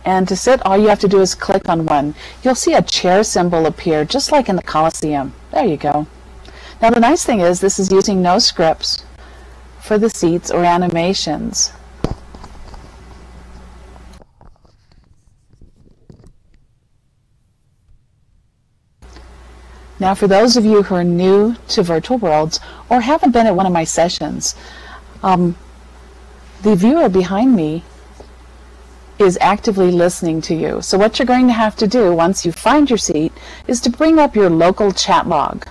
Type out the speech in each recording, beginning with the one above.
And to sit, all you have to do is click on one. You'll see a chair symbol appear, just like in the Colosseum. There you go. Now the nice thing is this is using no scripts for the seats or animations. Now for those of you who are new to Virtual Worlds or haven't been at one of my sessions, the viewer behind me is actively listening to you. So what you're going to have to do once you find your seat is to bring up your local chat log.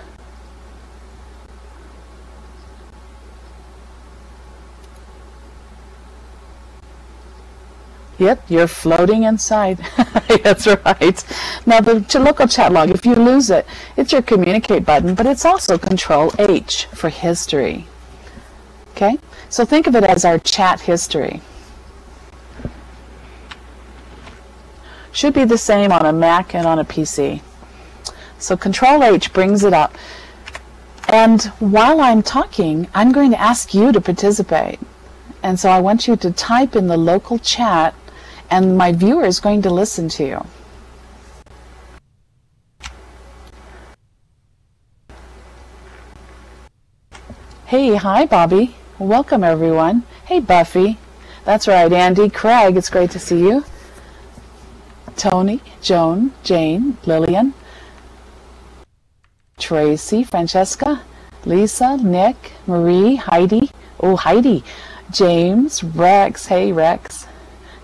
Yep, you're floating inside. That's right. Now the local chat log, if you lose it, it's your communicate button, but it's also Control H for history. Okay, so think of it as our chat history. Should be the same on a Mac and on a PC. So Control H brings it up. And while I'm talking, I'm going to ask you to participate. And so I want you to type in the local chat, and my viewer is going to listen to you. Hey, hi Bobby. Welcome everyone. Hey Buffy. That's right, Andy, Craig, it's great to see you. Tony, Joan, Jane, Lillian, Tracy, Francesca, Lisa, Nick, Marie, Heidi. Oh, Heidi. James, Rex, hey Rex.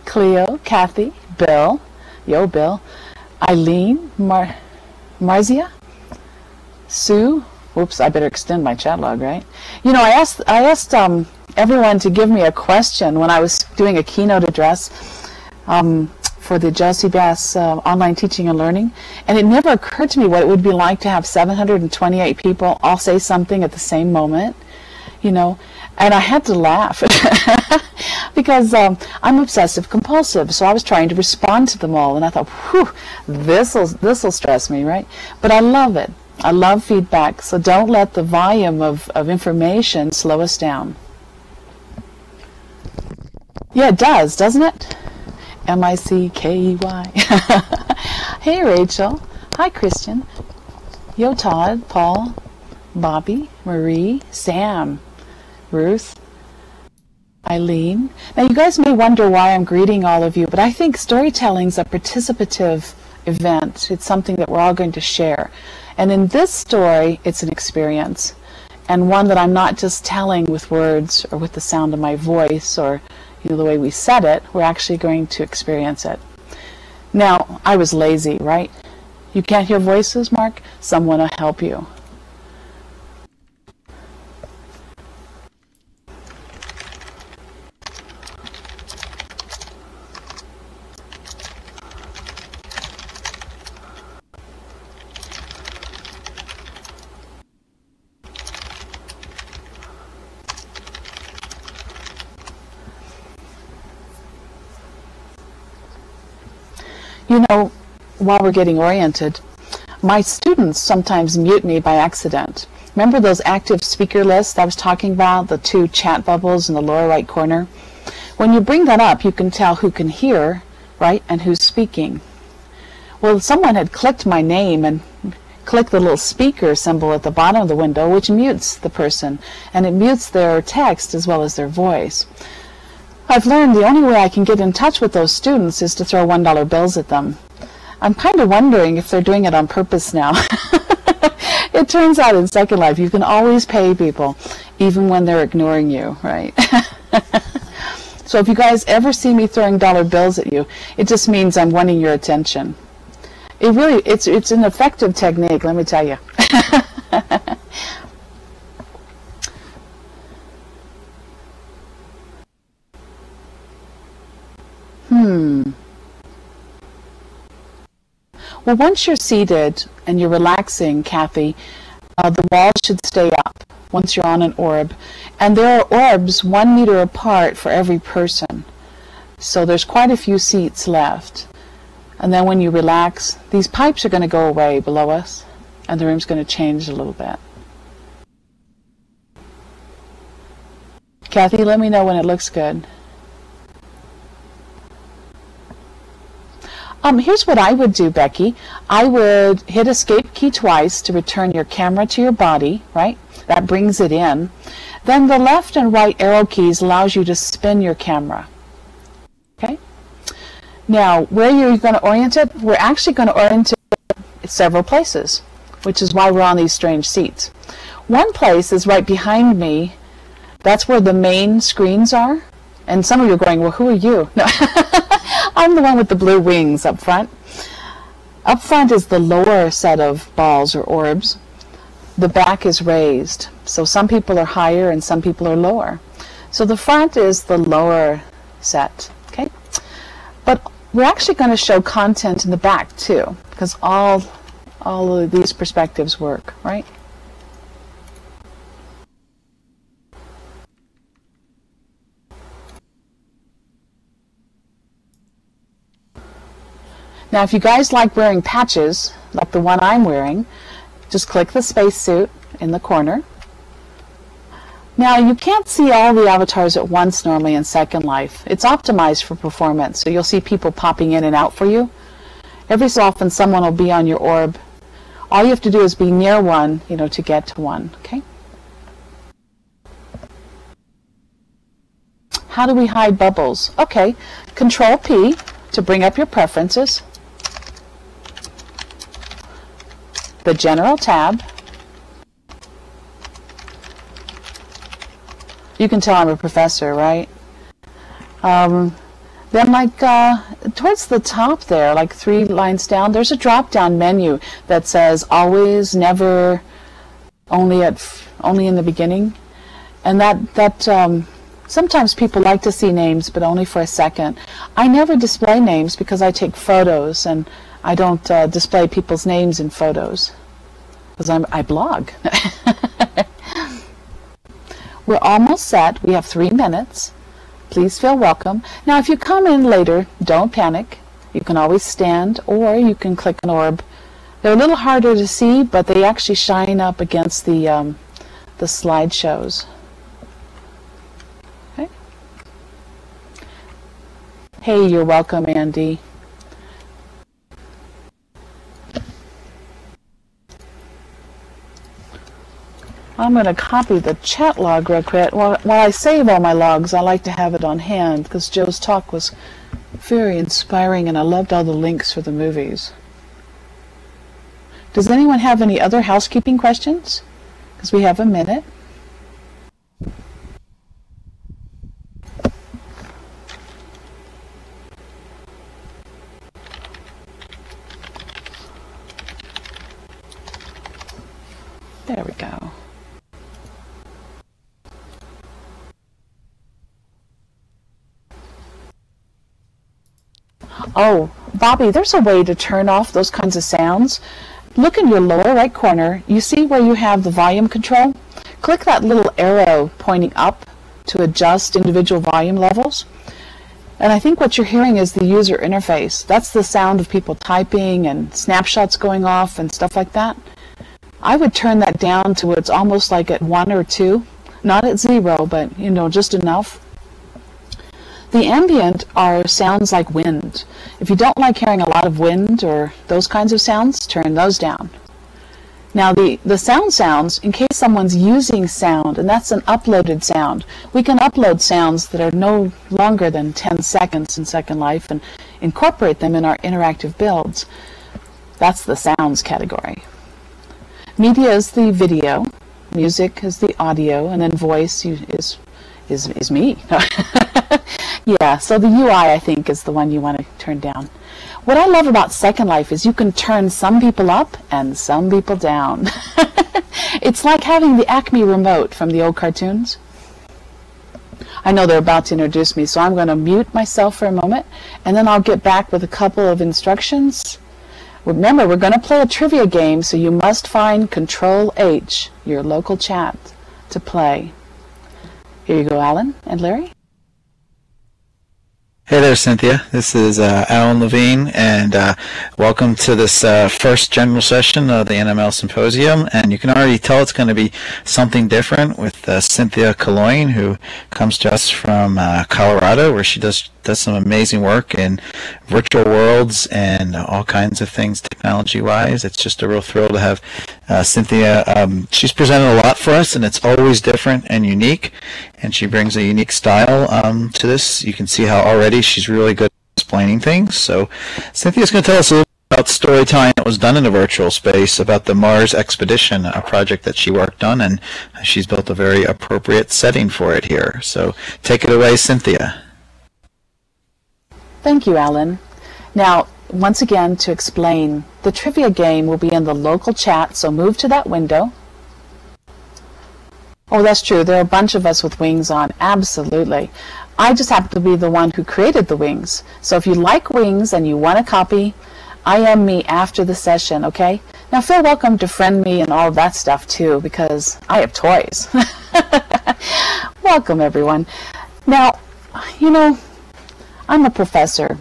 Cleo, Kathy, Bill, yo Bill, Eileen, Marzia, Sue. Oops, I better extend my chat log, right? You know, I asked everyone to give me a question when I was doing a keynote address for the Josie Bass Online Teaching and Learning, and it never occurred to me what it would be like to have 728 people all say something at the same moment, you know, and I had to laugh because I'm obsessive compulsive, so I was trying to respond to them all, and I thought, whew, this'll stress me, right? But I love it. I love feedback, so don't let the volume of information slow us down. Yeah, it does, doesn't it? M-I-C-K-E-Y. Hey, Rachel. Hi, Christian. Yo, Todd, Paul, Bobby, Marie, Sam, Ruth, Eileen. Now, you guys may wonder why I'm greeting all of you, but I think storytelling's a participative event. It's something that we're all going to share. And in this story, it's an experience, and one that I'm not just telling with words or with the sound of my voice or, you know, the way we said it. We're actually going to experience it. Now, I was lazy, right? You can't hear voices, Mark? Someone will help you. You know, while we're getting oriented, my students sometimes mute me by accident. Remember those active speaker lists I was talking about, the two chat bubbles in the lower right corner? When you bring that up, you can tell who can hear, right, and who's speaking. Well, someone had clicked my name and clicked the little speaker symbol at the bottom of the window, which mutes the person, and it mutes their text as well as their voice. I've learned the only way I can get in touch with those students is to throw $1 bills at them. I'm kind of wondering if they're doing it on purpose now. It turns out in Second Life you can always pay people, even when they're ignoring you, right? So if you guys ever see me throwing dollar bills at you, it just means I'm wanting your attention. It's an effective technique, let me tell you. Well, once you're seated and you're relaxing, Kathy, the walls should stay up once you're on an orb. And there are orbs 1 meter apart for every person. So there's quite a few seats left. And then when you relax, these pipes are going to go away below us, and the room's going to change a little bit. Kathy, let me know when it looks good. Here's what I would do, Becky. I would hit escape key twice to return your camera to your body, right? That brings it in. Then the left and right arrow keys allows you to spin your camera. Okay? Now, where you're going to orient it, we're actually going to orient it several places, which is why we're on these strange seats. One place is right behind me. That's where the main screens are. And some of you are going, well, who are you? No. I'm the one with the blue wings up front. Up front is the lower set of balls or orbs. The back is raised. So some people are higher and some people are lower. So the front is the lower set. Okay? But we're actually going to show content in the back too, because all of these perspectives work, right? Now, if you guys like wearing patches, like the one I'm wearing, just click the spacesuit in the corner. Now, you can't see all the avatars at once normally in Second Life. It's optimized for performance, so you'll see people popping in and out for you. Every so often, someone will be on your orb. All you have to do is be near one, to get to one, okay? How do we hide bubbles? Okay, Control P to bring up your preferences. The General tab. You can tell I'm a professor, right? Then towards the top there, like 3 lines down, there's a drop-down menu that says always, never, only in the beginning. And that sometimes people like to see names, but only for a second. I never display names because I take photos, and I don't display people's names in photos because I blog. We're almost set. We have 3 minutes. Please feel welcome. Now, if you come in later, don't panic. You can always stand, or you can click an orb. They're a little harder to see, but they actually shine up against the slideshows. Okay. Hey, you're welcome, Andy. I'm going to copy the chat log real quick. While I save all my logs, I like to have it on hand because Joe's talk was very inspiring and I loved all the links for the movies. Does anyone have any other housekeeping questions? Because we have a minute. There we go. Oh, Bobby, there's a way to turn off those kinds of sounds. Look in your lower right corner. You see where you have the volume control? Click that little arrow pointing up to adjust individual volume levels. And I think what you're hearing is the user interface. That's the sound of people typing and snapshots going off and stuff like that. I would turn that down to where it's almost like at 1 or 2. Not at 0, but just enough. The ambient are sounds like wind. If you don't like hearing a lot of wind or those kinds of sounds, turn those down. Now the sounds, in case someone's using sound, and that's an uploaded sound, we can upload sounds that are no longer than 10 seconds in Second Life and incorporate them in our interactive builds. That's the sounds category. Media is the video, music is the audio, and then voice is me. Yeah, so the UI, I think, is the one you want to turn down. What I love about Second Life is you can turn some people up and some people down. It's like having the Acme remote from the old cartoons. I know they're about to introduce me, so I'm going to mute myself for a moment, and then I'll get back with a couple of instructions. Remember, we're going to play a trivia game, so you must find Control-H, your local chat, to play. Here you go, Alan and Larry. Hey there, Cynthia. This is Alan Levine, and welcome to this first general session of the NML Symposium. And you can already tell it's going to be something different with Cynthia Caloyne, who comes to us from Colorado, where she does some amazing work in virtual worlds and all kinds of things technology-wise. It's just a real thrill to have Cynthia. She's presented a lot for us, and it's always different and unique, and she brings a unique style to this. You can see how already she's really good at explaining things. So Cynthia's going to tell us a little about storytelling that was done in a virtual space about the Mars expedition, a project that she worked on, and she's built a very appropriate setting for it here. So take it away, Cynthia. Thank you, Alan. Now, once again, to explain, the trivia game will be in the local chat, so move to that window. Oh, that's true. There are a bunch of us with wings on. Absolutely. I just happen to be the one who created the wings. So if you like wings and you want a copy, I am me after the session, okay? Now feel welcome to friend me and all of that stuff too, because I have toys. Welcome, everyone. Now, you know, I'm a professor,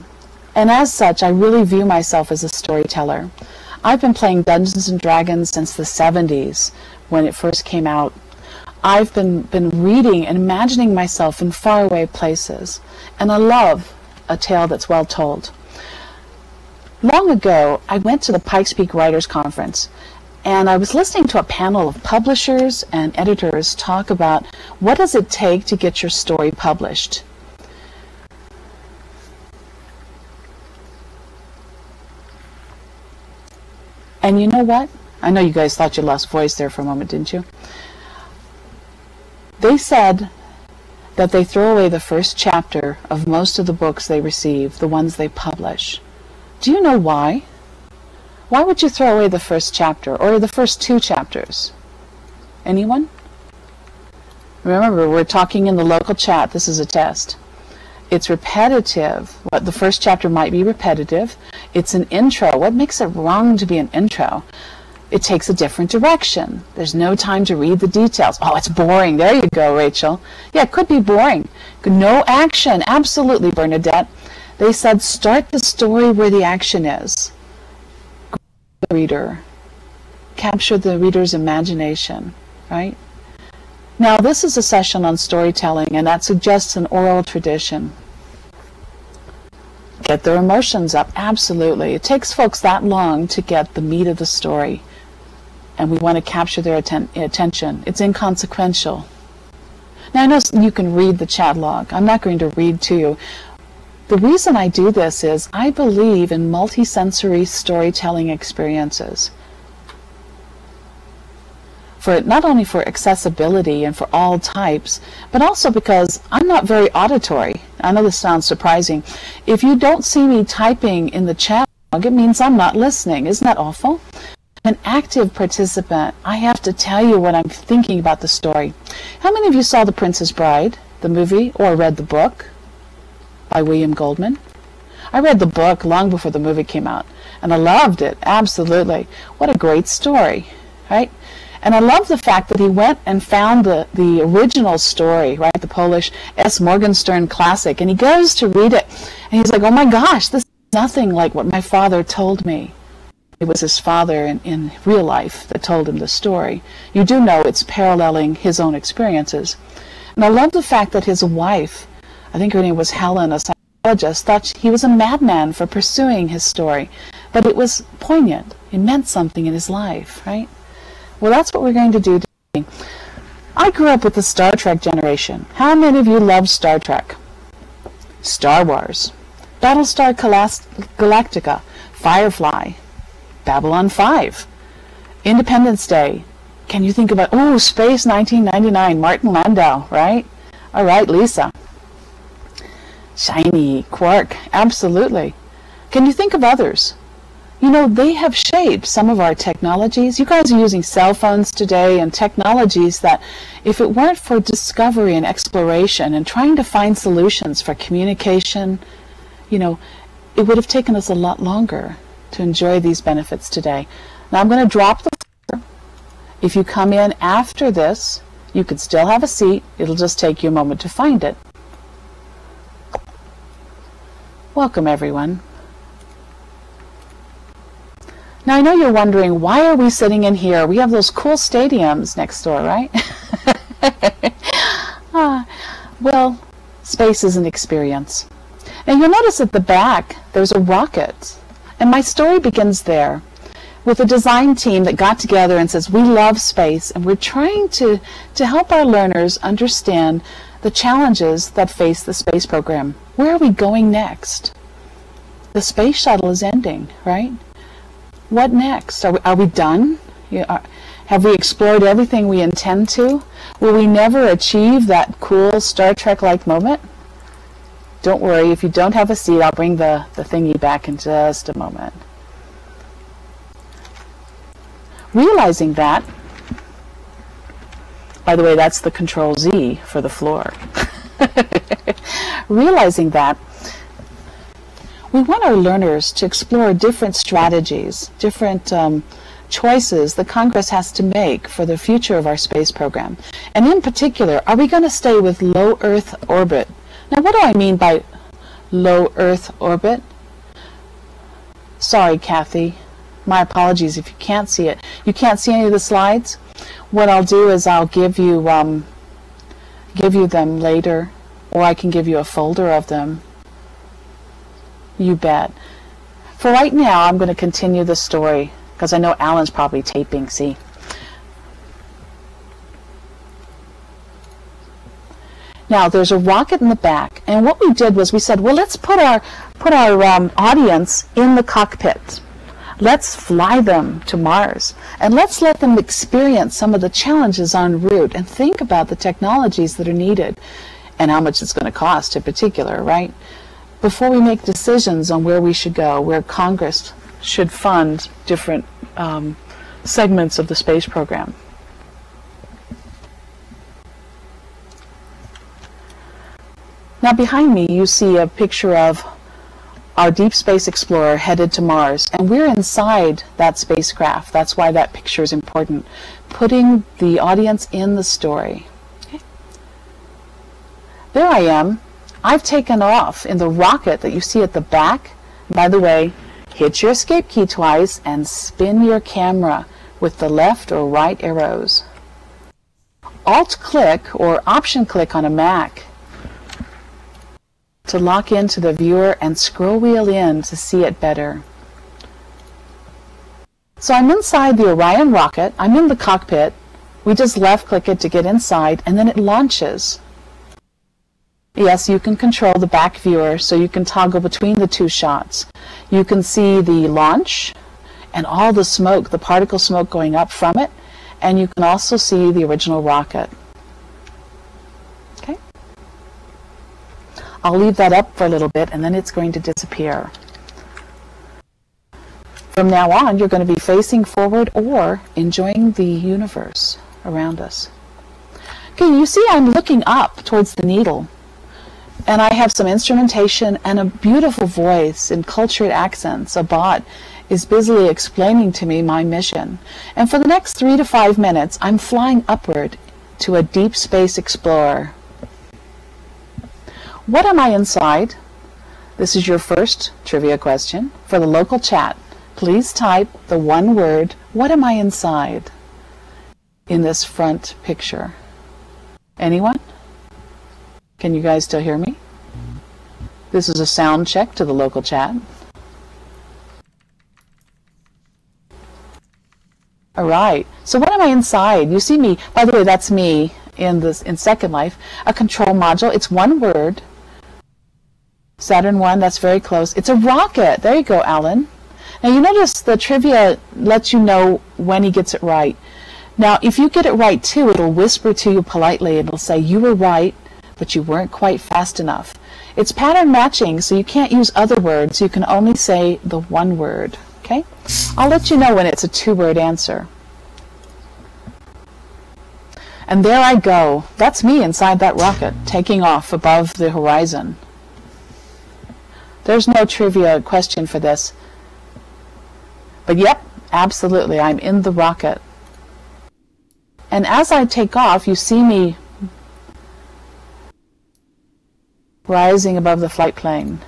and as such, I really view myself as a storyteller. I've been playing Dungeons and Dragons since the 70s, when it first came out. I've been reading and imagining myself in faraway places, and I love a tale that's well told. Long ago, I went to the Pikes Peak Writers Conference, and I was listening to a panel of publishers and editors talk about what does it take to get your story published. And you know what? I know you guys thought you lost voice there for a moment, didn't you? They said that they throw away the first chapter of most of the books they receive, the ones they publish. Do you know why? Why would you throw away the first chapter or the first 2 chapters? Anyone? Remember, we're talking in the local chat. This is a test. It's repetitive. What the first chapter might be repetitive. It's an intro. What makes it wrong to be an intro? It takes a different direction. There's no time to read the details. Oh, it's boring. There you go, Rachel. Yeah, it could be boring. No action. Absolutely, Bernadette. They said start the story where the action is. The reader. Capture the reader's imagination, right? Now, this is a session on storytelling, and that suggests an oral tradition. Get their emotions up. Absolutely. It takes folks that long to get the meat of the story, and we want to capture their attention. It's inconsequential. Now, I know you can read the chat log. I'm not going to read to you. The reason I do this is I believe in multisensory storytelling experiences. Not only for accessibility and for all types, but also because I'm not very auditory. I know this sounds surprising. If you don't see me typing in the chat log, it means I'm not listening. Isn't that awful? I'm an active participant. I have to tell you what I'm thinking about the story. How many of you saw The Princess Bride, the movie, or read the book by William Goldman? I read the book long before the movie came out, and I loved it. Absolutely. What a great story, right? And I love the fact that he went and found the original story, right, the Polish S. Morgenstern classic, and he goes to read it, and he's like, oh my gosh, this is nothing like what my father told me. It was his father in real life that told him the story. You do know it's paralleling his own experiences. And I love the fact that his wife, I think her name was Helen, a psychologist, thought he was a madman for pursuing his story. But it was poignant. It meant something in his life, right? Well, that's what we're going to do today. I grew up with the Star Trek generation. How many of you love Star Trek? Star Wars, Battlestar Galactica, Firefly, Babylon 5, Independence Day. Can you think about, oh, Space 1999, Martin Landau, right? All right, Lisa. Shiny, Quark, absolutely. Can you think of others? You know, they have shaped some of our technologies. You guys are using cell phones today and technologies that, if it weren't for discovery and exploration and trying to find solutions for communication, you know, it would have taken us a lot longer to enjoy these benefits today. Now I'm going to drop the floor. If you come in after this, you could still have a seat. It'll just take you a moment to find it. Welcome, everyone. Now, I know you're wondering, why are we sitting in here? We have those cool stadiums next door, right? Well, space is an experience. Now you'll notice at the back there's a rocket, and my story begins there with a design team that got together and says, we love space and we're trying to help our learners understand the challenges that face the space program. Where are we going next? The space shuttle is ending, right? What next? Are we done? Have we explored everything we intend to? Will we never achieve that cool Star Trek-like moment? Don't worry, if you don't have a seat, I'll bring the thingy back in just a moment. Realizing that, by the way, that's the Control Z for the floor. Realizing that, we want our learners to explore different strategies, different choices that Congress has to make for the future of our space program. And in particular, are we going to stay with low Earth orbit? Now, what do I mean by low Earth orbit? Sorry, Kathy. My apologies if you can't see it. You can't see any of the slides? What I'll do is I'll give you them later, or I can give you a folder of them. You bet. For right now, I'm going to continue the story, because I know Alan's probably taping, see? Now, there's a rocket in the back, and what we did was we said, well, let's put our audience in the cockpit. Let's fly them to Mars, and let's let them experience some of the challenges en route and think about the technologies that are needed and how much it's going to cost in particular, right? Before we make decisions on where we should go, where Congress should fund different segments of the space program. Now behind me you see a picture of our Deep Space Explorer headed to Mars, and we're inside that spacecraft. That's why that picture is important. Putting the audience in the story. Okay. There I am. I've taken off in the rocket that you see at the back. By the way, hit your escape key twice and spin your camera with the left or right arrows. Alt-click or Option-click on a Mac to lock into the viewer and scroll wheel in to see it better. So I'm inside the Orion rocket. I'm in the cockpit. We just left-click it to get inside, and then it launches. Yes, you can control the back viewer, so you can toggle between the two shots. You can see the launch and all the smoke, the particle smoke going up from it, and you can also see the original rocket. Okay? I'll leave that up for a little bit, and then it's going to disappear. From now on, you're going to be facing forward or enjoying the universe around us. Okay, you see I'm looking up towards the needle. And I have some instrumentation and a beautiful voice in cultured accents. A bot is busily explaining to me my mission. And for the next 3 to 5 minutes, I'm flying upward to a Deep Space Explorer. What am I inside? This is your first trivia question. For the local chat, please type the one word, what am I inside, in this front picture. Anyone? Can you guys still hear me? This is a sound check to the local chat. All right. So what am I inside? You see me. By the way, that's me in Second Life. A control module. It's one word. Saturn 1. That's very close. It's a rocket. There you go, Alan. Now you notice the trivia lets you know when he gets it right. Now, if you get it right too, it'll whisper to you politely. It'll say you were right, but you weren't quite fast enough. It's pattern matching, so you can't use other words. You can only say the one word, okay? I'll let you know when it's a two-word answer. And there I go. That's me inside that rocket, taking off above the horizon. There's no trivia question for this. But yep, absolutely, I'm in the rocket. And as I take off, you see me rising above the flight plane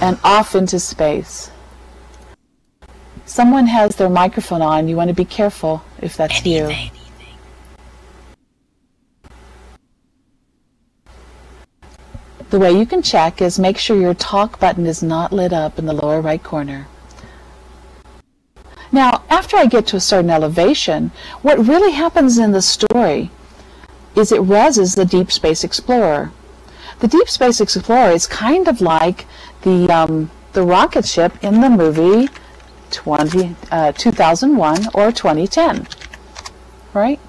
and off into space. Someone has their microphone on. You want to be careful if that's you. The way you can check is make sure your talk button is not lit up in the lower right corner. Now, after I get to a certain elevation, what really happens in the story is it reses the Deep Space Explorer. The Deep Space Explorer is kind of like the rocket ship in the movie 2001 or 2010, right?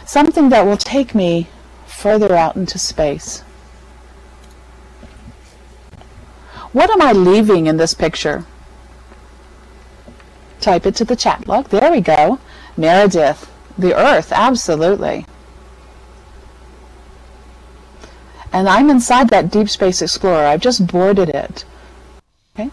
Something that will take me further out into space. What am I leaving in this picture? Type it to the chat log. There we go. Meredith, the Earth, absolutely. And I'm inside that Deep Space Explorer. I've just boarded it. Okay.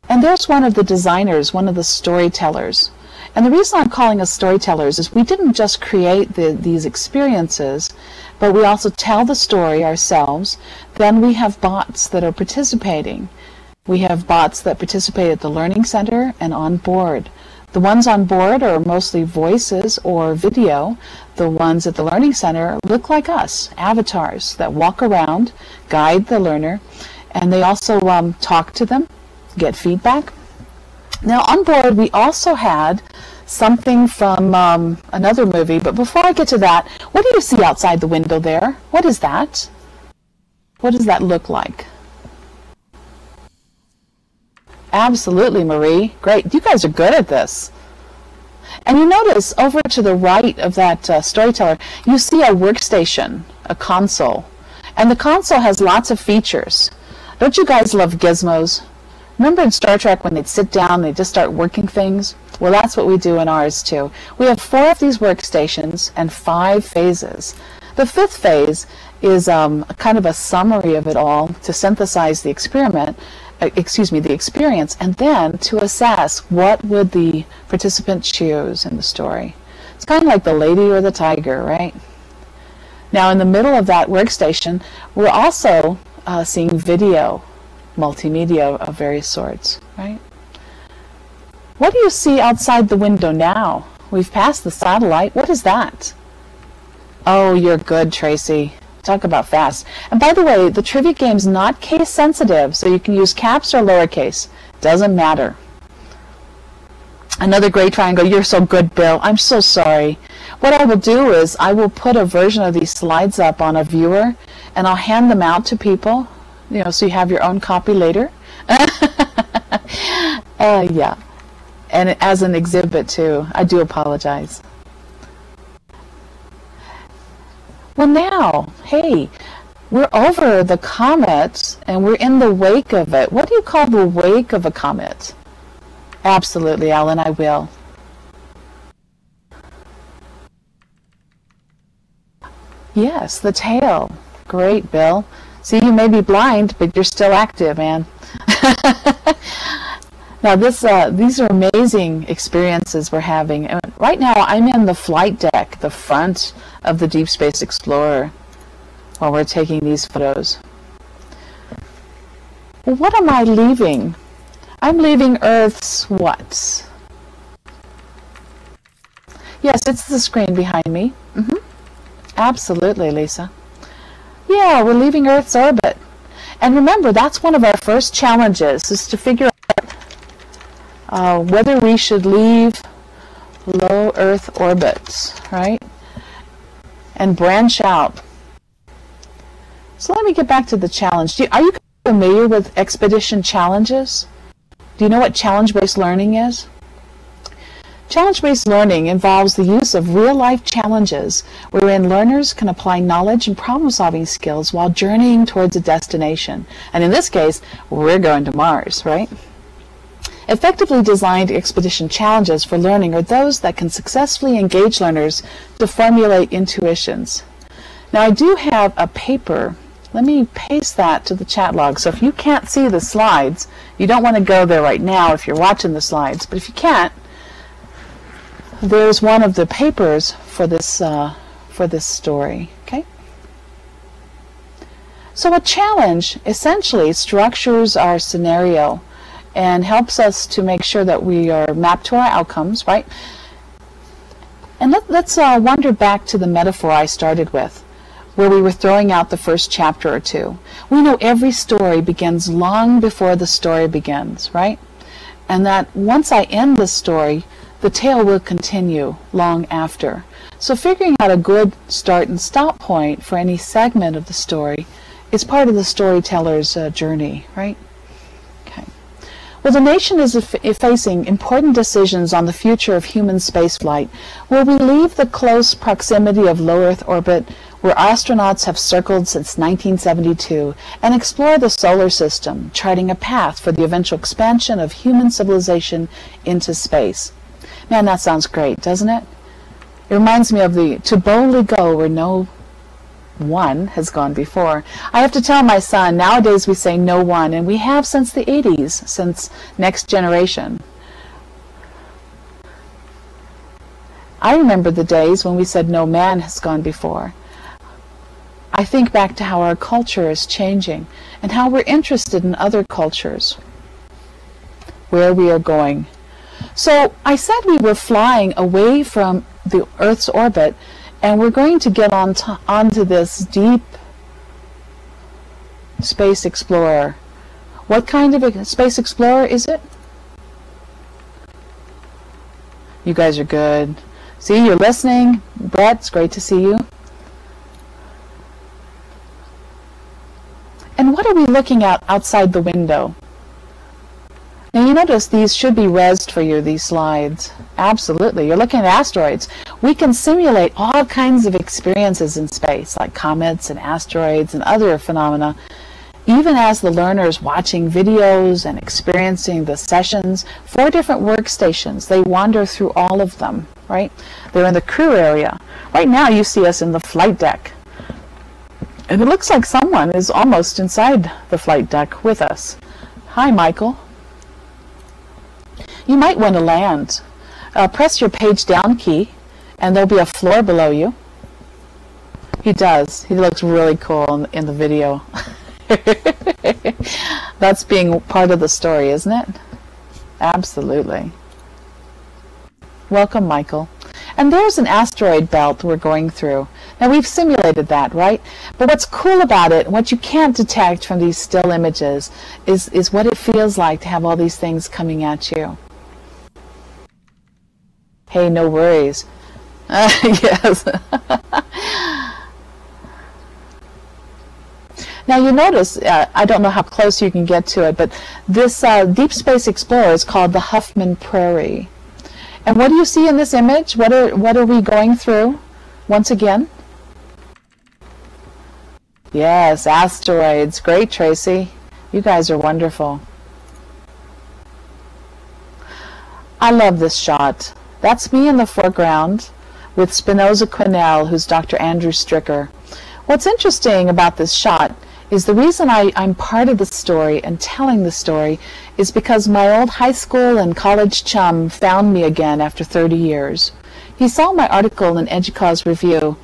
And there's one of the designers, one of the storytellers. And the reason I'm calling us storytellers is we didn't just create these experiences, but we also tell the story ourselves. Then we have bots that are participating. We have bots that participate at the Learning Center and on board. The ones on board are mostly voices or video. The ones at the Learning Center look like us, avatars that walk around, guide the learner, and they also talk to them, get feedback. Now on board we also had something from another movie, but before I get to that, what do you see outside the window there? What is that? What does that look like? Absolutely, Marie. Great. You guys are good at this. And you notice over to the right of that storyteller, you see a workstation, a console. And the console has lots of features. Don't you guys love gizmos? Remember in Star Trek when they'd sit down and they'd just start working things? Well, that's what we do in ours too. We have 4 of these workstations and 5 phases. The 5th phase is kind of a summary of it all to synthesize the experiment, the experience, and then to assess what would the participant choose in the story. It's kind of like the lady or the tiger, right? Now in the middle of that workstation, we're also seeing video, multimedia of various sorts, right? What do you see outside the window now? We've passed the satellite. What is that? Oh, you're good, Tracy. Talk about fast. And by the way, the trivia game's not case sensitive, so you can use caps or lowercase. Doesn't matter. Another great triangle. You're so good, Bill. I'm so sorry. What I will do is I will put a version of these slides up on a viewer, and I'll hand them out to people, so you have your own copy later. Yeah. And as an exhibit too. I do apologize. Well now, hey, we're over the comet and we're in the wake of it. What do you call the wake of a comet? Absolutely, Alan, I will. Yes, the tail. Great, Bill. See, you may be blind, but you're still active, man. Now, these are amazing experiences we're having. And right now, I'm in the flight deck, the front of the Deep Space Explorer, while we're taking these photos. Well, what am I leaving? I'm leaving Earth's what? Yes, it's the screen behind me. Absolutely, Lisa. Yeah, we're leaving Earth's orbit. And remember, that's one of our first challenges, is to figure out whether we should leave low Earth orbits, right? And branch out. So let me get back to the challenge. Are you familiar with expedition challenges? Do you know what challenge-based learning is? Challenge-based learning involves the use of real-life challenges wherein learners can apply knowledge and problem-solving skills while journeying towards a destination. And in this case, we're going to Mars, right? Effectively designed expedition challenges for learning are those that can successfully engage learners to formulate intuitions. Now I do have a paper. Let me paste that to the chat log. So if you can't see the slides, you don't want to go there right now if you're watching the slides, but if you can't, there's one of the papers for this story. Okay. So a challenge essentially structures our scenario and helps us to make sure that we are mapped to our outcomes, right? And let's wander back to the metaphor I started with. where we were throwing out the first chapter or two. We know every story begins long before the story begins, right? And that once I end the story, the tale will continue long after. So figuring out a good start and stop point for any segment of the story is part of the storyteller's journey, right? Okay. Well, the nation is facing important decisions on the future of human spaceflight. Will we leave the close proximity of low Earth orbit, where astronauts have circled since 1972, and explore the solar system, charting a path for the eventual expansion of human civilization into space? Man, that sounds great, doesn't it? It reminds me of the to boldly go where no one has gone before. I have to tell my son, nowadays we say no one, and we have since the 80s, since Next Generation. I remember the days when we said no man has gone before. I think back to how our culture is changing and how we're interested in other cultures, where we are going. So I said we were flying away from the Earth's orbit, and we're going to get onto this deep space explorer. What kind of a space explorer is it? You guys are good. See, you're listening. Brett, it's great to see you. And what are we looking at outside the window? Now you notice these should be resed for you, these slides. Absolutely. You're looking at asteroids. We can simulate all kinds of experiences in space, like comets and asteroids and other phenomena, even as the learner's watching videos and experiencing the sessions. 4 different workstations. They wander through all of them, right? They're in the crew area. Right now you see us in the flight deck. And it looks like someone is almost inside the flight deck with us. Hi, Michael. You might want to land. Press your page down key, and there'll be a floor below you. He does. He looks really cool in the video. That's being part of the story, isn't it? Absolutely. Welcome, Michael. And there's an asteroid belt we're going through. Now we've simulated that, right? But what's cool about it, what you can't detect from these still images, is what it feels like to have all these things coming at you. Hey, no worries. Yes. Now you notice, I don't know how close you can get to it, but this Deep Space Explorer is called the Huffman Prairie. And what do you see in this image? What are we going through once again? Yes, asteroids. Great, Tracy. You guys are wonderful. I love this shot. That's me in the foreground with Spinoza Quinnell, who's Dr. Andrew Stricker. What's interesting about this shot is the reason I'm part of the story and telling the story is because my old high school and college chum found me again after 30 years. He saw my article in EDUCAUSE Review,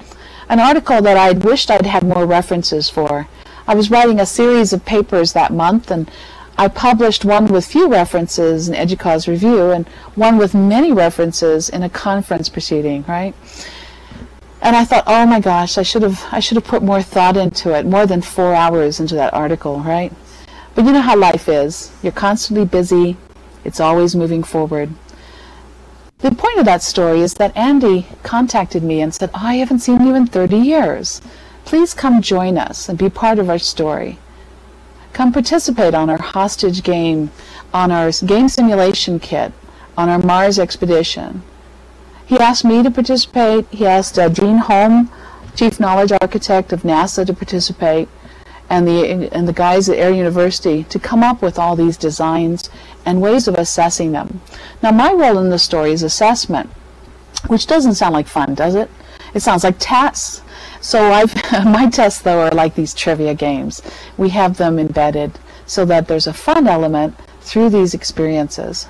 an article that I'd wished I'd had more references for. I was writing a series of papers that month, and I published one with few references in EDUCAUSE Review and one with many references in a conference proceeding, right? And I thought, oh my gosh, I should have put more thought into it, more than 4 hours into that article, right? But you know how life is. You're constantly busy. It's always moving forward. The point of that story is that Andy contacted me and said, oh, I haven't seen you in 30 years. Please come join us and be part of our story. Come participate on our hostage game, on our game simulation kit, on our Mars expedition. He asked me to participate. He asked Dean Holm, Chief Knowledge Architect of NASA, to participate, and the guys at Air University to come up with all these designs and ways of assessing them. Now, my role in the story is assessment, which doesn't sound like fun, does it? It sounds like tests. So my tests, though, are like these trivia games. We have them embedded so that there's a fun element through these experiences.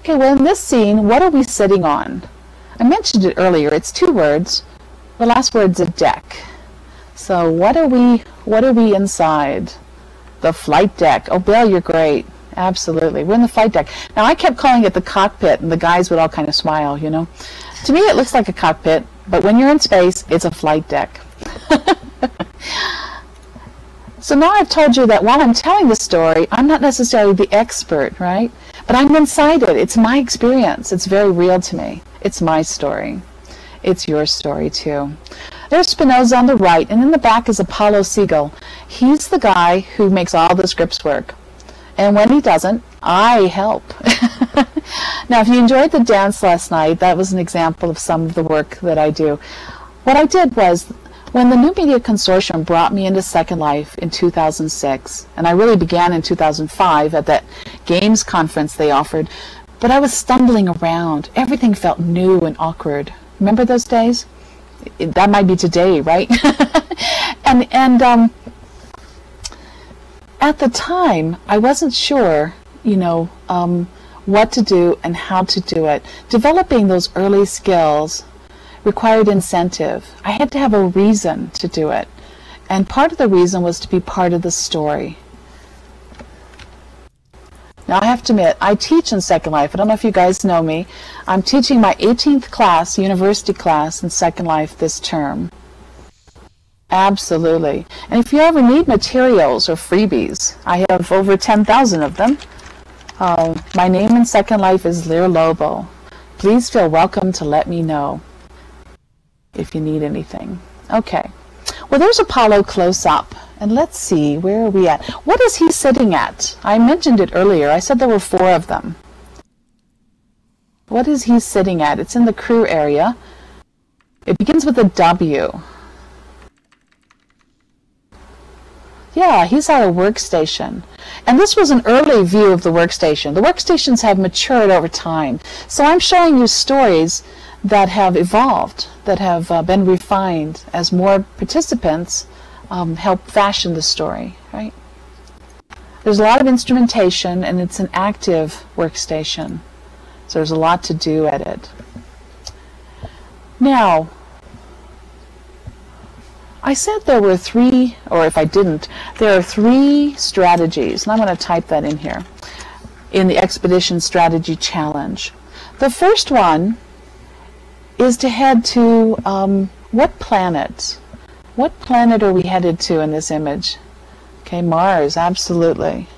Okay, well, in this scene, what are we sitting on? I mentioned it earlier. It's 2 words. The last word's a deck. So what are we inside? The flight deck. Oh, Bill, you're great. Absolutely. We're in the flight deck. Now, I kept calling it the cockpit, and the guys would all kind of smile, you know. To me, it looks like a cockpit, but when you're in space, it's a flight deck. So now I've told you that while I'm telling the story, I'm not necessarily the expert, right? But I'm inside it. It's my experience. It's very real to me. It's my story. It's your story too. There's Spinoza on the right, and in the back is Apollo Siegel. He's the guy who makes all the scripts work. And when he doesn't, I help. Now, if you enjoyed the dance last night, that was an example of some of the work that I do. What I did was, when the New Media Consortium brought me into Second Life in 2006, and I really began in 2005 at that games conference they offered, but I was stumbling around. Everything felt new and awkward. Remember those days? That might be today, right? and at the time, I wasn't sure, what to do and how to do it. Developing those early skills required incentive. I had to have a reason to do it. And part of the reason was to be part of the story. Now I have to admit, I teach in Second Life. I don't know if you guys know me. I'm teaching my 18th class, university class in Second Life this term. Absolutely. And if you ever need materials or freebies, I have over 10,000 of them. My name in Second Life is Lear Lobo. Please feel welcome to let me know if you need anything. Okay. Well, there's Apollo close up. And let's see, where are we at? What is he sitting at? I mentioned it earlier. I said there were 4 of them. What is he sitting at? It's in the crew area. It begins with a W. Yeah, he's at a workstation. And this was an early view of the workstation. The workstations have matured over time. So I'm showing you stories that have evolved, that have been refined as more participants help fashion the story, right? There's a lot of instrumentation, and it's an active workstation. So there's a lot to do at it. Now, I said there were 3, or if I didn't, there are 3 strategies, and I'm going to type that in here, in the Expedition Strategy Challenge. The first one is to head to what planet? What planet are we headed to in this image? Okay, Mars, absolutely.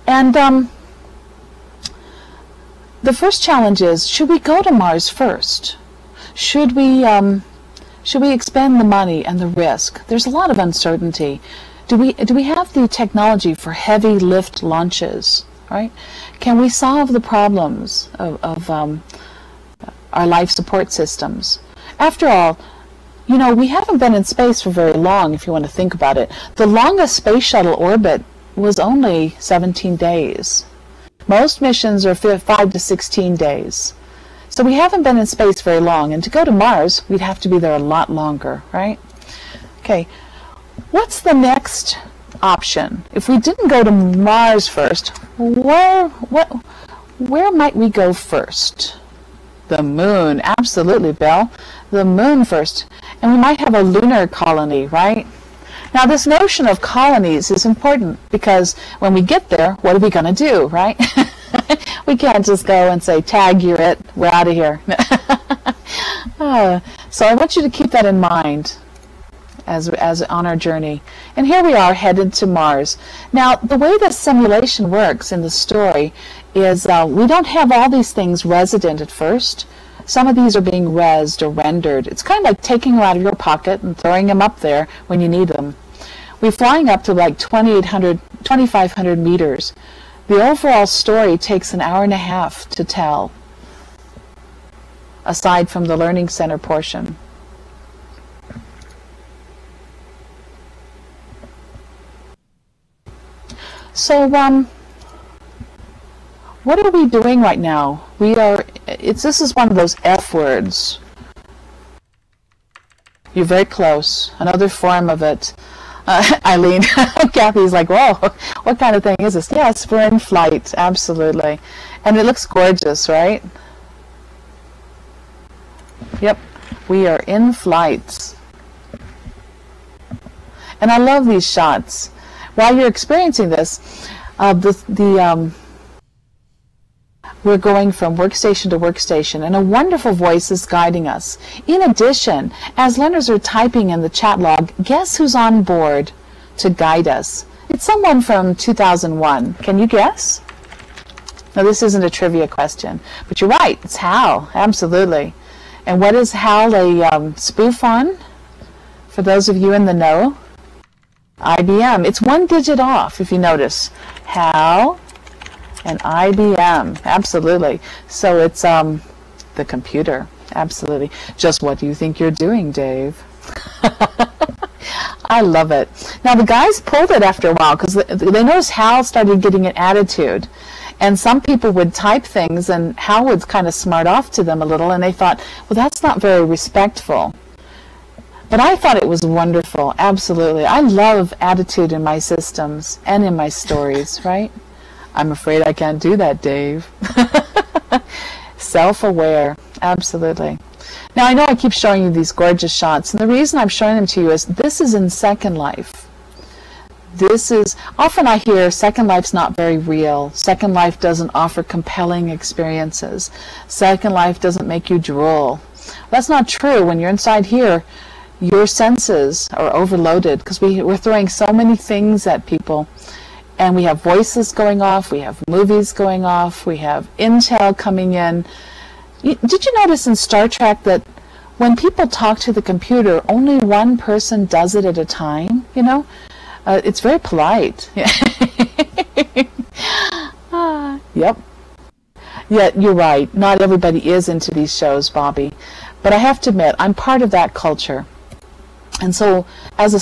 And the first challenge is, should we go to Mars first? Should we expend the money and the risk? There's a lot of uncertainty. Do we have the technology for heavy lift launches? Right? Can we solve the problems of our life support systems? After all, we haven't been in space for very long, if you want to think about it. The longest space shuttle orbit was only 17 days. Most missions are 5 to 16 days. So we haven't been in space very long, and to go to Mars, we'd have to be there a lot longer, right? Okay, what's the next option? If we didn't go to Mars first, where might we go first? The moon, absolutely, Bill. The moon first. And we might have a lunar colony, right? Now, this notion of colonies is important because when we get there, what are we going to do, right? We can't just go and say, tag, you're it, we're out of here. So I want you to keep that in mind as on our journey. And here we are headed to Mars. Now, the way the simulation works in the story is we don't have all these things resident at first. Some of these are being resed or rendered. It's kind of like taking them out of your pocket and throwing them up there when you need them. We're flying up to like 2,500 meters. The overall story takes an hour and a half to tell, aside from the Learning Center portion. So, what are we doing right now? This is one of those F words. You're very close. Another form of it. Eileen, Kathy's like, whoa, what kind of thing is this? Yes, we're in flight, absolutely. And it looks gorgeous, right? Yep, we are in flight. And I love these shots. While you're experiencing this, We're going from workstation to workstation, and a wonderful voice is guiding us. In addition, as learners are typing in the chat log, guess who's on board to guide us? It's someone from 2001. Can you guess? Now, this isn't a trivia question, but you're right. It's Hal, absolutely. And what is Hal a spoof on? For those of you in the know, IBM. It's one digit off, if you notice. Hal and IBM, absolutely. So it's the computer, absolutely. Just what do you think you're doing, Dave? I love it. Now, the guys pulled it after a while because they noticed Hal started getting an attitude. And some people would type things, and Hal would kind of smart off to them a little, and they thought, well, that's not very respectful. But I thought it was wonderful, absolutely. I love attitude in my systems and in my stories, right? I'm afraid I can't do that, Dave. Self-aware, absolutely. Now, I know I keep showing you these gorgeous shots, and the reason I'm showing them to you is this is in Second Life. This is, often I hear Second Life's not very real. Second Life doesn't offer compelling experiences. Second Life doesn't make you drool. That's not true. When you're inside here, your senses are overloaded because we're throwing so many things at people. And we have voices going off, we have movies going off, we have intel coming in. Did you notice in Star Trek that when people talk to the computer, only one person does it at a time, you know? It's very polite. Yep. Yet you're right. Not everybody is into these shows, Bobby. But I have to admit, I'm part of that culture. And so, as a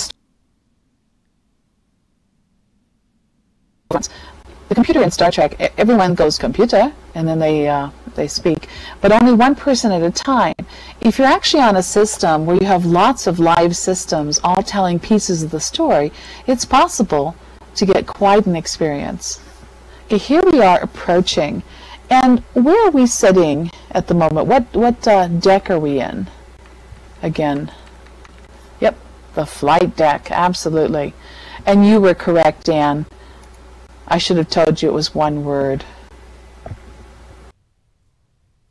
the computer in Star Trek, everyone goes computer, and then they speak, but only one person at a time. If you're actually on a system where you have lots of live systems all telling pieces of the story, it's possible to get quite an experience. Okay, here we are approaching, and where are we sitting at the moment? What deck are we in? Again, yep, the flight deck, absolutely. And you were correct, Dan. I should have told you it was one word.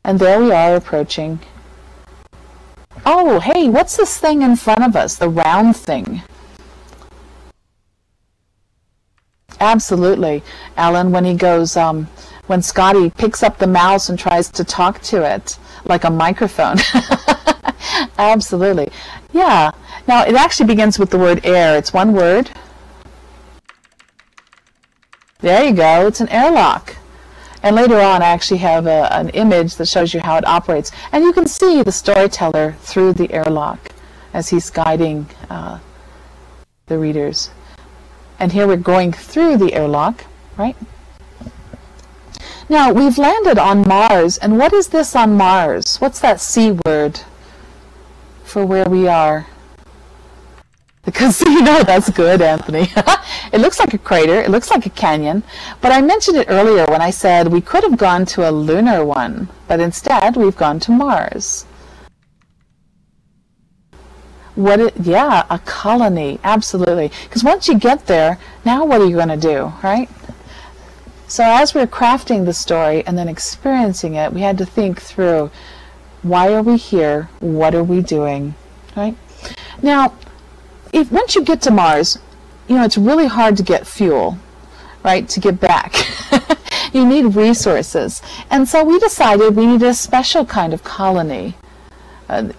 And there we are approaching. Oh, hey, what's this thing in front of us? The round thing. Absolutely. Alan, when he goes, when Scotty picks up the mouse and tries to talk to it like a microphone. Absolutely. Yeah. Now, it actually begins with the word air. It's one word. There you go. It's an airlock. And later on, I actually have an image that shows you how it operates. And you can see the storyteller through the airlock as he's guiding the readers. And here we're going through the airlock, right? Now, we've landed on Mars. And what is this on Mars? What's that C word for where we are? Because, you know, that's good, Anthony. It looks like a crater. It looks like a canyon. But I mentioned it earlier when I said we could have gone to a lunar one, but instead we've gone to Mars. Yeah, a colony, absolutely. Because once you get there, now what are you going to do, right? So as we're crafting the story and then experiencing it, we had to think through, why are we here? What are we doing, right? Now, once you get to Mars, you know, it's really hard to get fuel, right, to get back. You need resources. And so we decided we needed a special kind of colony. A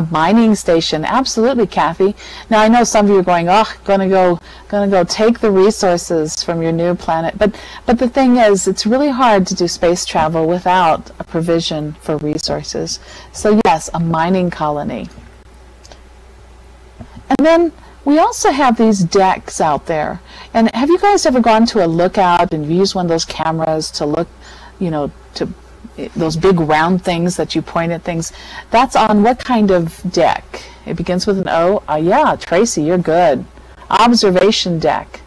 mining station, absolutely, Kathy. Now I know some of you are going, oh, gonna go take the resources from your new planet. But the thing is, it's really hard to do space travel without a provision for resources. So yes, a mining colony. And then we also have these decks out there. And have you guys ever gone to a lookout and used one of those cameras to look, you know, to those big round things that you point at things? That's on what kind of deck? It begins with an O? Yeah, Tracy, you're good. Observation deck.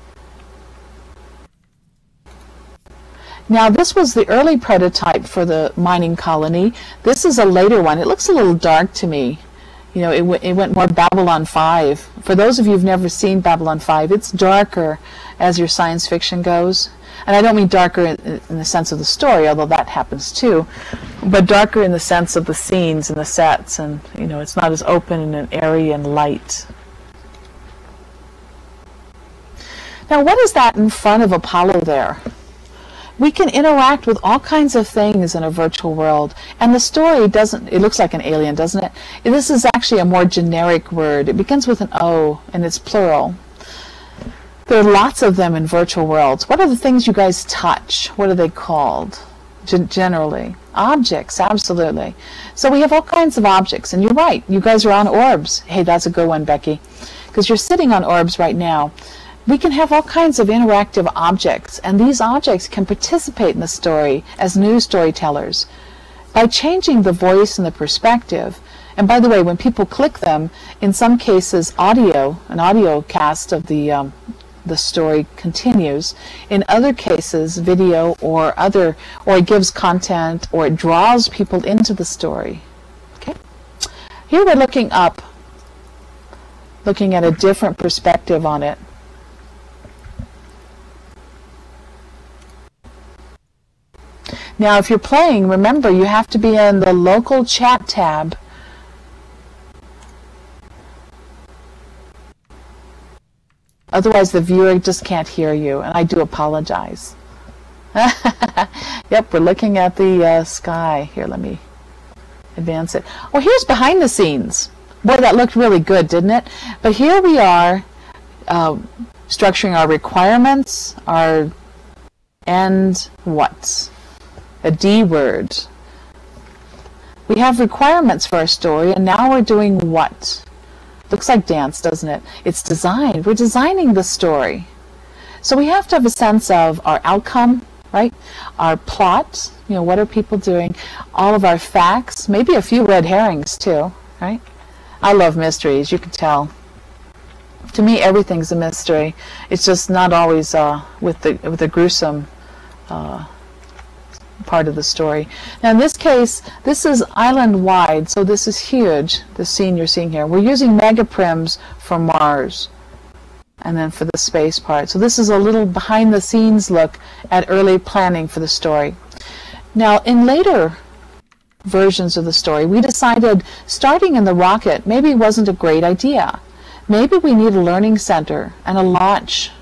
Now this was the early prototype for the mining colony. This is a later one. It looks a little dark to me. You know, it went more Babylon 5. For those of you who've never seen Babylon 5, it's darker as your science fiction goes. And I don't mean darker in the sense of the story, although that happens too, but darker in the sense of the scenes and the sets, and you know, it's not as open and airy and light. Now, what is that in front of Apollo there? We can interact with all kinds of things in a virtual world, and the story doesn't, it looks like an alien, doesn't it? This is actually a more generic word. It begins with an O, and it's plural. There are lots of them in virtual worlds. What are the things you guys touch? What are they called? Generally. Objects, absolutely. So we have all kinds of objects, and you're right, you guys are on orbs. Hey, that's a good one, Becky, because you're sitting on orbs right now. We can have all kinds of interactive objects, and these objects can participate in the story as new storytellers by changing the voice and the perspective. And by the way, when people click them, in some cases audio, an audio cast of the story continues. In other cases, video or it gives content, or it draws people into the story. Okay? Here we're looking up, looking at a different perspective on it. Now, if you're playing, remember you have to be in the local chat tab. Otherwise, the viewer just can't hear you, and I do apologize. Yep, we're looking at the sky. Here, let me advance it. Oh, here's behind the scenes. Boy, that looked really good, didn't it? But here we are structuring our requirements, our and what? A D word. We have requirements for our story, and now we're doing what? Looks like dance, doesn't it? It's design. We're designing the story. So we have to have a sense of our outcome, right? Our plot, you know, what are people doing? All of our facts, maybe a few red herrings too, right? I love mysteries, you can tell. To me, everything's a mystery. It's just not always with the gruesome part of the story. Now in this case, this is island-wide, so this is huge, the scene you're seeing here. We're using megaprims for Mars, and then for the space part. So this is a little behind-the-scenes look at early planning for the story. Now in later versions of the story, we decided starting in the rocket maybe wasn't a great idea. Maybe we need a learning center and a launch,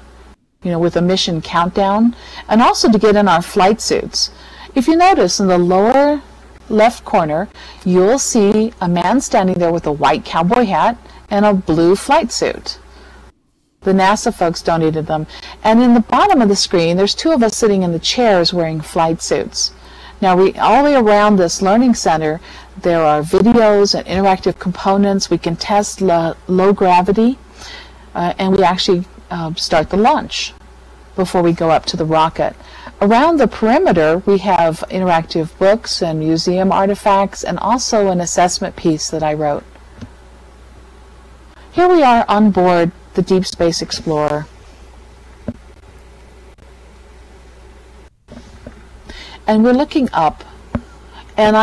you know, with a mission countdown, and also to get in our flight suits. If you notice in the lower left corner, you'll see a man standing there with a white cowboy hat and a blue flight suit. The NASA folks donated them. And in the bottom of the screen, there's two of us sitting in the chairs wearing flight suits. Now, all the way around this learning center, there are videos and interactive components. We can test low gravity, and we actually start the launch before we go up to the rocket. Around the perimeter, we have interactive books and museum artifacts, and also an assessment piece that I wrote. Here we are on board the Deep Space Explorer. And we're looking up, and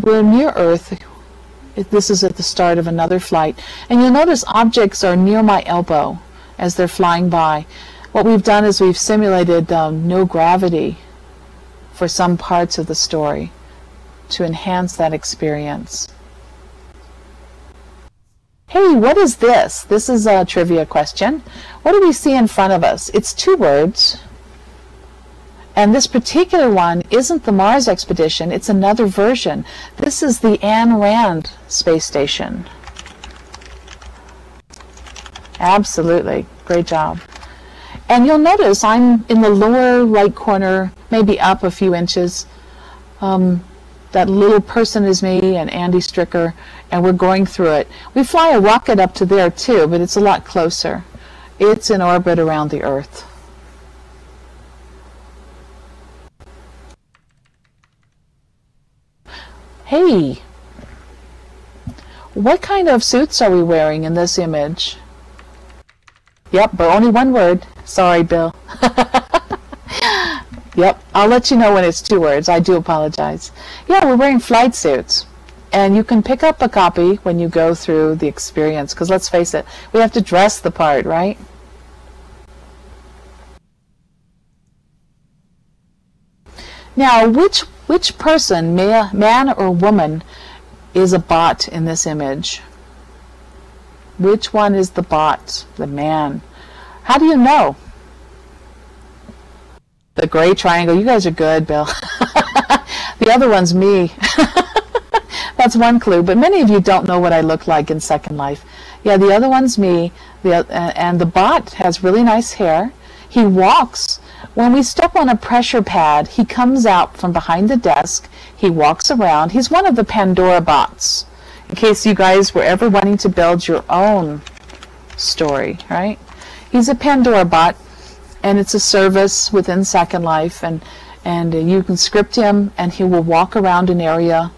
we're near Earth. This is at the start of another flight. And you'll notice objects are near my elbow as they're flying by. What we've done is we've simulated no gravity for some parts of the story to enhance that experience. Hey, what is this? This is a trivia question. What do we see in front of us? It's two words. And this particular one isn't the Mars expedition, it's another version. This is the Ayn Rand space station. Absolutely, great job. And you'll notice I'm in the lower right corner, maybe up a few inches. That little person is me and Andy Stricker, and we're going through it. We fly a rocket up to there too, but it's a lot closer. It's in orbit around the Earth. Hey, what kind of suits are we wearing in this image? Yep, but only one word. Sorry, Bill. Yep, I'll let you know when it's two words. I do apologize. Yeah, we're wearing flight suits. And you can pick up a copy when you go through the experience, because let's face it, we have to dress the part, right? Now, which person, man or woman, is a bot in this image? Which one is the bot, the man? How do you know? The gray triangle. You guys are good, Bill. The other one's me. That's one clue, but many of you don't know what I look like in Second Life. Yeah, the other one's me, and the bot has really nice hair. He walks. When we step on a pressure pad, he comes out from behind the desk. He walks around. He's one of the Pandora bots, in case you guys were ever wanting to build your own story, right? He's a Pandora bot, and it's a service within Second Life, and you can script him, and he will walk around an area.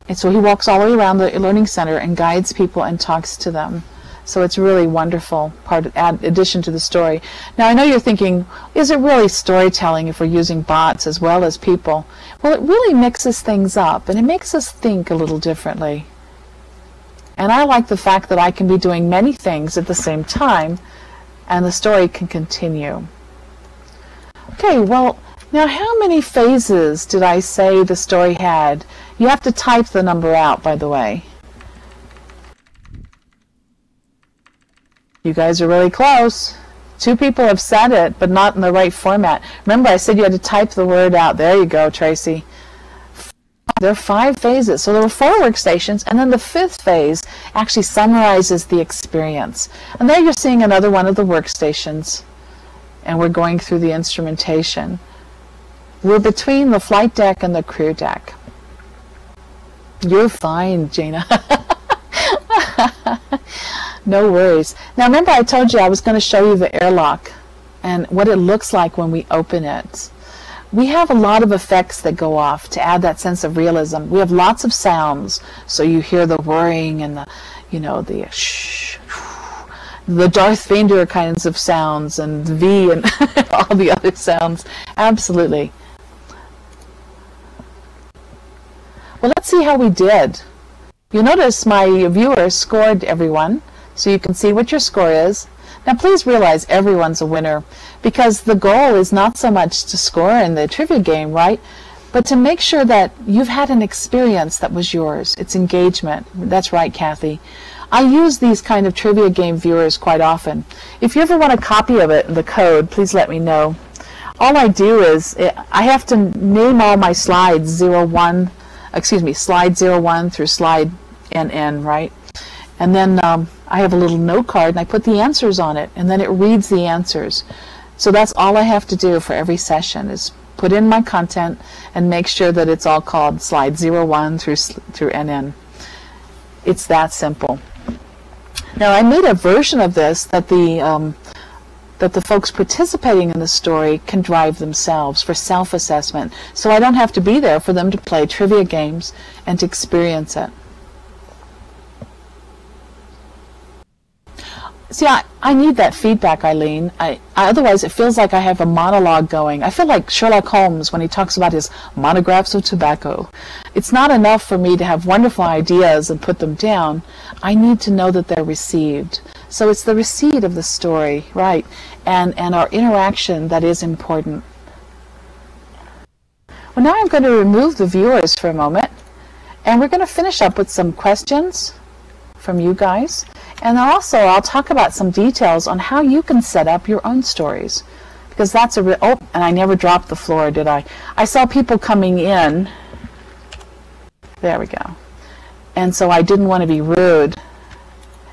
And so he walks all the way around the Learning Center and guides people and talks to them. So it's really wonderful addition to the story. Now I know you're thinking, is it really storytelling if we're using bots as well as people? Well, it really mixes things up, and it makes us think a little differently. And I like the fact that I can be doing many things at the same time, and the story can continue. Okay, well, now how many phases did I say the story had? You have to type the number out, by the way. You guys are really close. 2 people have said it, but not in the right format. Remember, I said you had to type the word out. There you go, Tracy. There are 5 phases. So there were 4 workstations, and then the 5th phase actually summarizes the experience. And there you're seeing another one of the workstations, and we're going through the instrumentation. We're between the flight deck and the crew deck. You're fine, Gina. No worries. Now remember, I told you I was going to show you the airlock and what it looks like when we open it. We have a lot of effects that go off to add that sense of realism. We have lots of sounds, so you hear the whirring and the, the shh, the Darth Vader kinds of sounds, and V and all the other sounds. Absolutely. Well, let's see how we did. You notice my viewers scored everyone, so you can see what your score is. Now please realize everyone's a winner, because the goal is not so much to score in the trivia game, right? But to make sure that you've had an experience that was yours. It's engagement. That's right, Kathy. I use these kind of trivia game viewers quite often. If you ever want a copy of it, the code, please let me know. All I do is, I have to name all my slides slide 01 through slide NN, right? And then I have a little note card, and I put the answers on it, and then it reads the answers. So that's all I have to do for every session, is put in my content and make sure that it's all called slide 01 through NN. It's that simple. Now I made a version of this that the folks participating in the story can drive themselves for self-assessment, so I don't have to be there for them to play trivia games and to experience it. See, I need that feedback, Eileen. Otherwise it feels like I have a monologue going. I feel like Sherlock Holmes when he talks about his monographs of tobacco. It's not enough for me to have wonderful ideas and put them down. I need to know that they're received. So it's the receipt of the story, right, and our interaction that is important. Well, now I'm going to remove the viewers for a moment, and we're going to finish up with some questions from you guys. And also, I'll talk about some details on how you can set up your own stories, because that's a oh, and I never dropped the floor, did I? I saw people coming in. There we go. And so I didn't want to be rude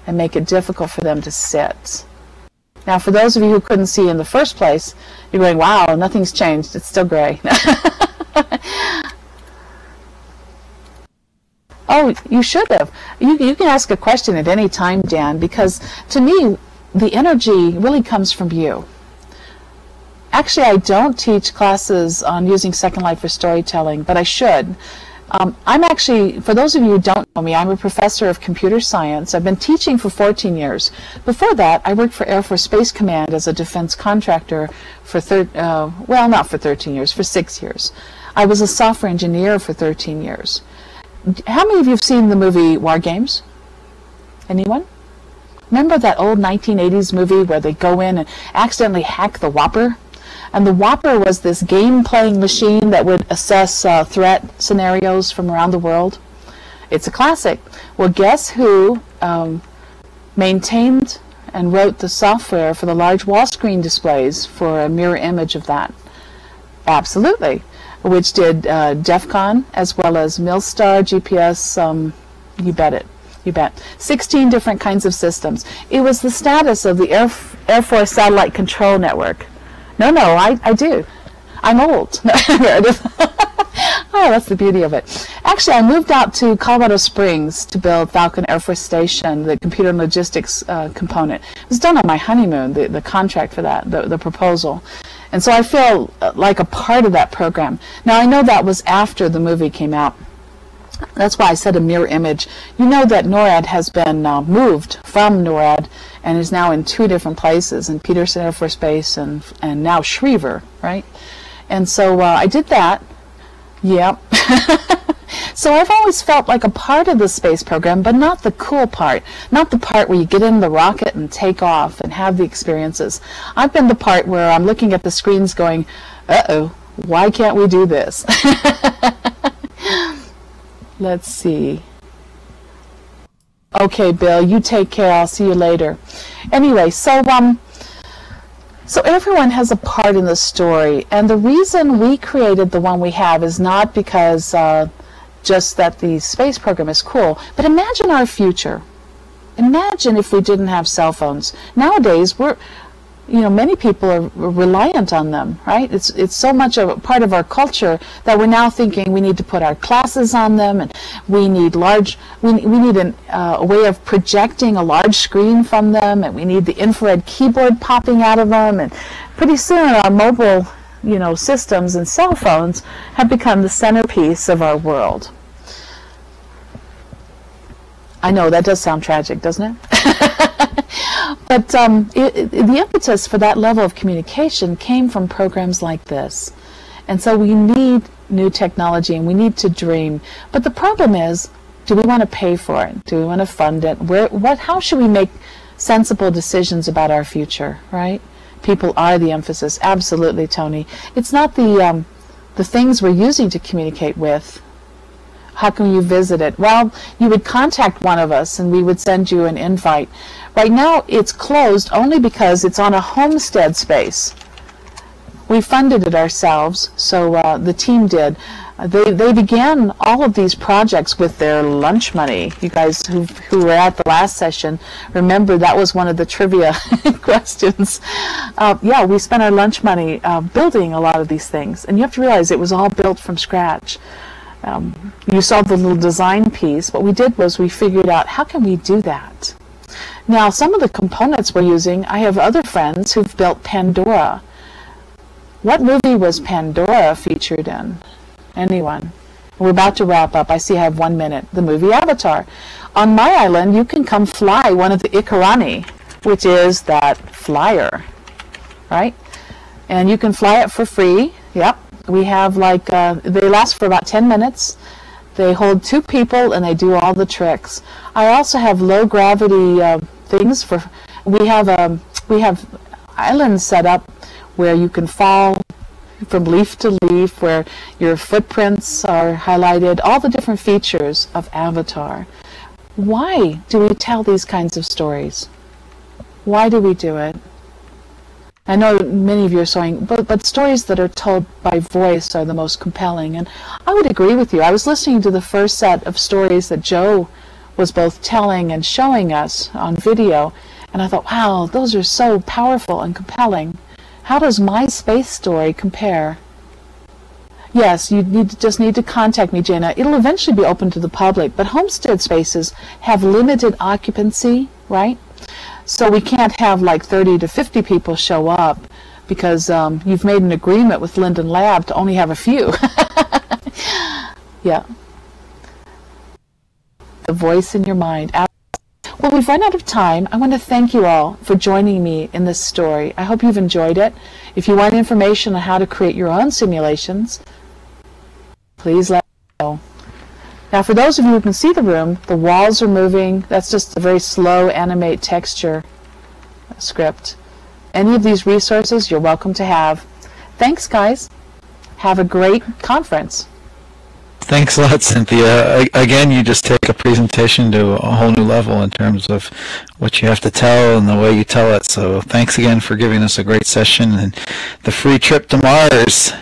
and make it difficult for them to sit. Now, for those of you who couldn't see in the first place, you're going, wow, nothing's changed. It's still gray. Oh, you should have. You can ask a question at any time, Dan, because to me, the energy really comes from you. Actually, I don't teach classes on using Second Life for storytelling, but I should. I'm actually, for those of you who don't know me, I'm a professor of computer science. I've been teaching for 14 years. Before that, I worked for Air Force Space Command as a defense contractor for, well, not for 13 years, for 6 years. I was a software engineer for 13 years. how many of you have seen the movie War Games? Anyone? Remember that old 1980s movie where they go in and accidentally hack the Whopper? And the Whopper was this game-playing machine that would assess threat scenarios from around the world. It's a classic. Well, guess who maintained and wrote the software for the large wall screen displays for a mirror image of that? Absolutely. Which did DEF CON as well as Milstar, GPS, you bet it. You bet. 16 different kinds of systems. It was the status of the Air Force Satellite Control Network. No, I do. I'm old. Oh, that's the beauty of it. Actually, I moved out to Colorado Springs to build Falcon Air Force Station, the computer and logistics component. It was done on my honeymoon, the contract for that, the proposal. And so I feel like a part of that program. Now, I know that was after the movie came out. That's why I said a mirror image. You know that NORAD has been moved from NORAD and is now in 2 different places, in Peterson Air Force Base and now Schriever, right? And so I did that. Yep. So I've always felt like a part of the space program, but not the cool part, not the part where you get in the rocket and take off and have the experiences. I've been the part where I'm looking at the screens going, uh-oh, why can't we do this? Let's see. Okay, Bill, you take care. I'll see you later. Anyway, so everyone has a part in the story, and the reason we created the one we have is not because just that the space program is cool, but imagine our future. Imagine if we didn't have cell phones. Nowadays, many people are reliant on them, right? It's so much a part of our culture that we're now thinking we need to put our classes on them, and we need a way of projecting a large screen from them, and we need the infrared keyboard popping out of them, and pretty soon our mobile, systems and cell phones have become the centerpiece of our world. I know that does sound tragic, doesn't it? But the impetus for that level of communication came from programs like this. And so we need new technology and we need to dream. But the problem is, do we want to pay for it? Do we want to fund it? How should we make sensible decisions about our future, right? People are the emphasis. Absolutely, Tony. It's not the things we're using to communicate with. How can you visit it? Well, you would contact one of us and we would send you an invite. Right now it's closed only because it's on a homestead space. We funded it ourselves, so the team did. They began all of these projects with their lunch money. You guys who were at the last session, remember that was one of the trivia questions. Yeah, we spent our lunch money building a lot of these things. And you have to realize it was all built from scratch. You saw the little design piece. What we did was we figured out, how can we do that? Now, some of the components we're using, I have other friends who've built Pandora. What movie was Pandora featured in? Anyone? We're about to wrap up. I see I have 1 minute. The movie Avatar. On my island, you can come fly one of the Ikarani, which is that flyer, right? And you can fly it for free. Yep. We have they last for about 10 minutes. They hold 2 people and they do all the tricks. I also have low gravity things for. We have islands set up where you can fall from leaf to leaf, where your footprints are highlighted. All the different features of Avatar. Why do we tell these kinds of stories? Why do we do it? I know many of you are saying, but stories that are told by voice are the most compelling, and I would agree with you. I was listening to the first set of stories that Joe was both telling and showing us on video, and I thought, wow, those are so powerful and compelling. How does my space story compare? Yes, you just need to contact me, Jenna. It'll eventually be open to the public, but homestead spaces have limited occupancy, right? So we can't have 30 to 50 people show up because you've made an agreement with Linden Lab to only have a few. Yeah. The voice in your mind. Well, we've run out of time. I want to thank you all for joining me in this story. I hope you've enjoyed it. If you want information on how to create your own simulations, please let me know. Now, for those of you who can see the room, the walls are moving. That's just a very slow animate texture script. Any of these resources you're welcome to have. Thanks, guys. Have a great conference. Thanks a lot, Cynthia. Again, you just take a presentation to a whole new level in terms of what you have to tell and the way you tell it. So thanks again for giving us a great session and the free trip to Mars.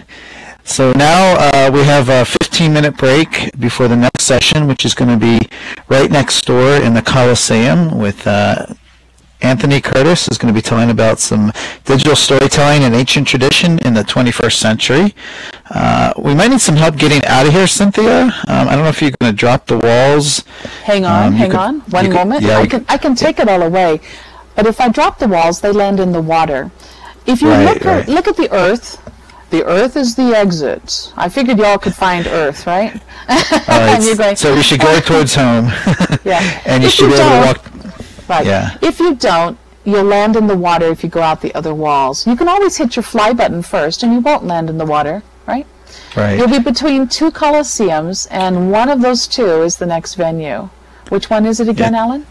So now we have a 15-minute break before the next session, which is going to be right next door in the Coliseum with Anthony Curtis is going to be telling about some digital storytelling and ancient tradition in the 21st century. We might need some help getting out of here, Cynthia. I don't know if you're going to drop the walls. Hang on. One moment. Yeah, I can take it all away. But if I drop the walls, they land in the water. If you look at the Earth, the Earth is the exit. I figured y'all could find Earth, right? And you're going, so we should go towards home. Yeah. And you should be able to walk. Right. Yeah. If you don't, you'll land in the water if you go out the other walls. You can always hit your fly button first, and you won't land in the water, right? Right. You'll be between two coliseums, and one of those two is the next venue. Which one is it again, Alan?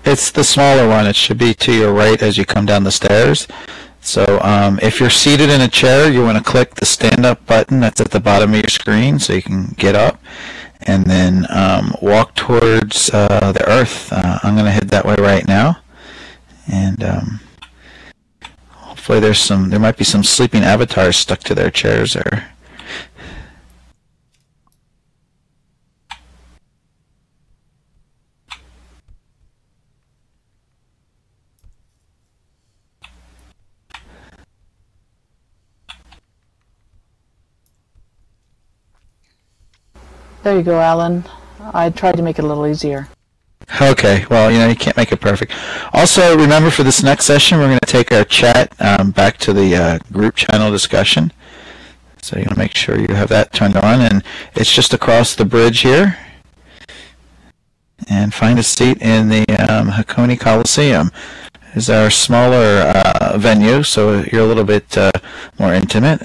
It's the smaller one. It should be to your right as you come down the stairs. So if you're seated in a chair, you want to click the stand-up button that's at the bottom of your screen so you can get up. And then walk towards the Earth. I'm going to head that way right now, and hopefully there might be some sleeping avatars stuck to their chairs there. There you go, Alan. I tried to make it a little easier. Okay, well, you can't make it perfect. Also, remember for this next session, we're going to take our chat back to the group channel discussion. So you want to make sure you have that turned on, and it's just across the bridge here. And find a seat in the Hakone Coliseum. This is our smaller venue, so you're a little bit more intimate.